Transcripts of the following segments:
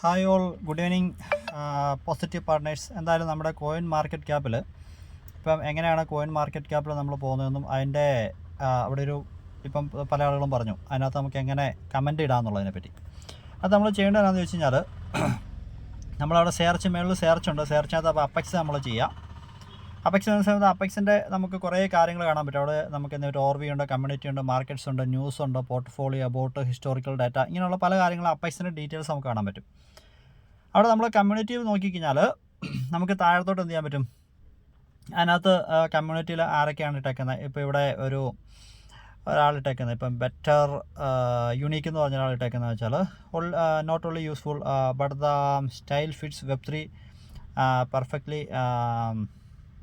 Hi all, good evening positive partners. എന്തായാലും നമ്മുടെ coin market ക്യാപ്പിൽ ഇപ്പം എങ്ങനെയാണ് കോയിൻ മാർക്കറ്റ് ക്യാപ്പിൽ നമ്മൾ പോകുന്നതെന്നും അതിൻ്റെ അവിടെ ഒരു ഇപ്പം പല ആളുകളും പറഞ്ഞു അതിനകത്ത് നമുക്ക് എങ്ങനെ കമൻറ്റ് ഇടാമെന്നുള്ളതിനെ പറ്റി. അത് നമ്മൾ ചെയ്യേണ്ടത് എന്താണെന്ന് വെച്ച് കഴിഞ്ഞാൽ നമ്മളവിടെ മേളിൽ സെർച്ച് ഉണ്ട്. സെർച്ചിനകത്ത് അപ്പോൾ അപ്പെക്സ് നമ്മൾ ചെയ്യുക. അപ്പെക്സ് എന്ന സമയത്ത് അപ്പെക്സിൻ്റെ നമുക്ക് കുറേ കാര്യങ്ങൾ കാണാൻ പറ്റും. അവിടെ നമുക്ക് എന്തെങ്കിലും ഓർവി ഉണ്ട്, കമ്മ്യൂണിറ്റി ഉണ്ട്, മാർക്കറ്റ്സ് ഉണ്ട്, ന്യൂസ് ഉണ്ട്, പോർട്ട്ഫോളിയോ, അബൌട്ട്, ഹിസ്റ്റോറിക്കൽ ഡാറ്റ, ഇങ്ങനെയുള്ള പല കാര്യങ്ങളും അപ്പെക്സിൻ്റെ ഡീറ്റെയിൽസ് നമുക്ക് കാണാൻ പറ്റും. അവിടെ നമ്മൾ കമ്മ്യൂണിറ്റി നോക്കിക്കഴിഞ്ഞാൽ നമുക്ക് താഴത്തോട്ട് എന്ത് ചെയ്യാൻ പറ്റും, അതിനകത്ത് കമ്മ്യൂണിറ്റിയിൽ ആരൊക്കെയാണ് ഇട്ടേക്കുന്നത്. ഇപ്പോൾ ഇവിടെ ഒരാളിട്ടേക്കുന്നത് ഇപ്പം ബെറ്റർ യുണീക്ക് എന്ന് പറഞ്ഞ ഒരാളിട്ടേക്കുന്നത് വെച്ചാൽ not only useful but the style fits വെബ്3 പെർഫെക്റ്റ്ലി,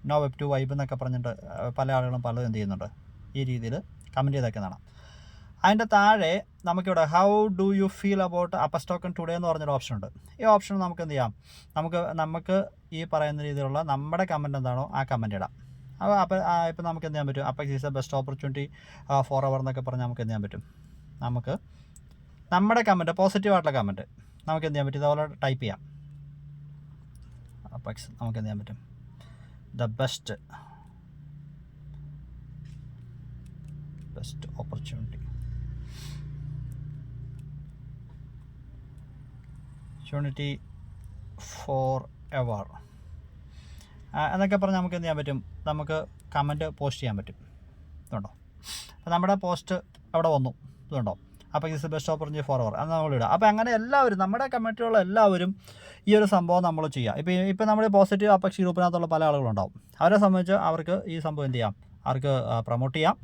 നോ വെബ്2 വൈബ് എന്നൊക്കെ പറഞ്ഞിട്ട് പല ആളുകളും പലതും എന്ത് ചെയ്യുന്നുണ്ട്, ഈ രീതിയിൽ കമൻറ്റ് ചെയ്തേക്കുന്നതാണ്. അതിൻ്റെ താഴെ നമുക്കിവിടെ how do you feel about apes token today എന്ന് പറഞ്ഞൊരു ഓപ്ഷൻ ഉണ്ട്. ഈ ഓപ്ഷൻ നമുക്ക് എന്ത് ചെയ്യാം, നമുക്ക് ഈ പറയുന്ന രീതിയിലുള്ള നമ്മുടെ കമൻറ്റ് എന്താണോ ആ കമൻറ്റ് ഇടാം. അപ്പോൾ ഇപ്പം നമുക്ക് എന്ത് ചെയ്യാൻ പറ്റും, apex is a best opportunity for our എന്നൊക്കെ പറഞ്ഞ് നമുക്ക് എന്ത് ചെയ്യാൻ പറ്റും, നമുക്ക് നമ്മുടെ കമൻറ്റ്, പോസിറ്റീവായിട്ടുള്ള കമൻറ്റ് നമുക്ക് എന്ത് ചെയ്യാൻ പറ്റും, ഇതുപോലെ ടൈപ്പ് ചെയ്യാം. അപ്പെക്സ് നമുക്ക് എന്ത് ചെയ്യാൻ പറ്റും, the best opportunity for ever എന്നൊക്കെ പറഞ്ഞ് നമുക്ക് എന്ത് ചെയ്യാൻ പറ്റും, നമുക്ക് കമൻറ്റ് പോസ്റ്റ് ചെയ്യാൻ പറ്റും. ഇതുണ്ടോ, അപ്പോൾ നമ്മുടെ പോസ്റ്റ് അവിടെ വന്നു, ഇതുണ്ടോ, അപ്പോൾ is best opportunity for ever എന്ന് നമ്മളിടുക. അപ്പോൾ അങ്ങനെ എല്ലാവരും നമ്മുടെ കമ്മ്യൂണിറ്റിയുള്ള എല്ലാവരും ഈ ഒരു സംഭവം നമ്മൾ ചെയ്യുക. ഇപ്പോൾ നമ്മൾ പോസിറ്റീവ് അപ്പെക്സ് ഗ്രൂപ്പിനകത്തുള്ള പല ആളുകളുണ്ടാവും. അവരെ സംബന്ധിച്ച് അവർക്ക് ഈ സംഭവം എന്ത് ചെയ്യാം, അവർക്ക് പ്രൊമോട്ട് ചെയ്യാം.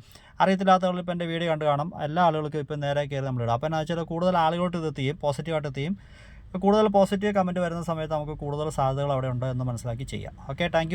അറിയത്തില്ലാത്തവർ ഇപ്പോൾ എൻ്റെ വീഡിയോ കണ്ട് കാണും, എല്ലാ ആളുകൾക്കും ഇപ്പോൾ നേരെ കയറി നമ്മളിടുക. അപ്പോൾ എന്നാ വെച്ചാൽ കൂടുതൽ ആളുകളോട്ട് ഇത് എത്തിയും, പോസിറ്റീവായിട്ട് എത്തിയും. ഇപ്പോൾ കൂടുതൽ പോസിറ്റീവ് കമൻറ്റ് വരുന്ന സമയത്ത് നമുക്ക് കൂടുതൽ സാധ്യതകൾ അവിടെ ഉണ്ട് എന്ന് മനസ്സിലാക്കി ചെയ്യാം. Okay, thank you.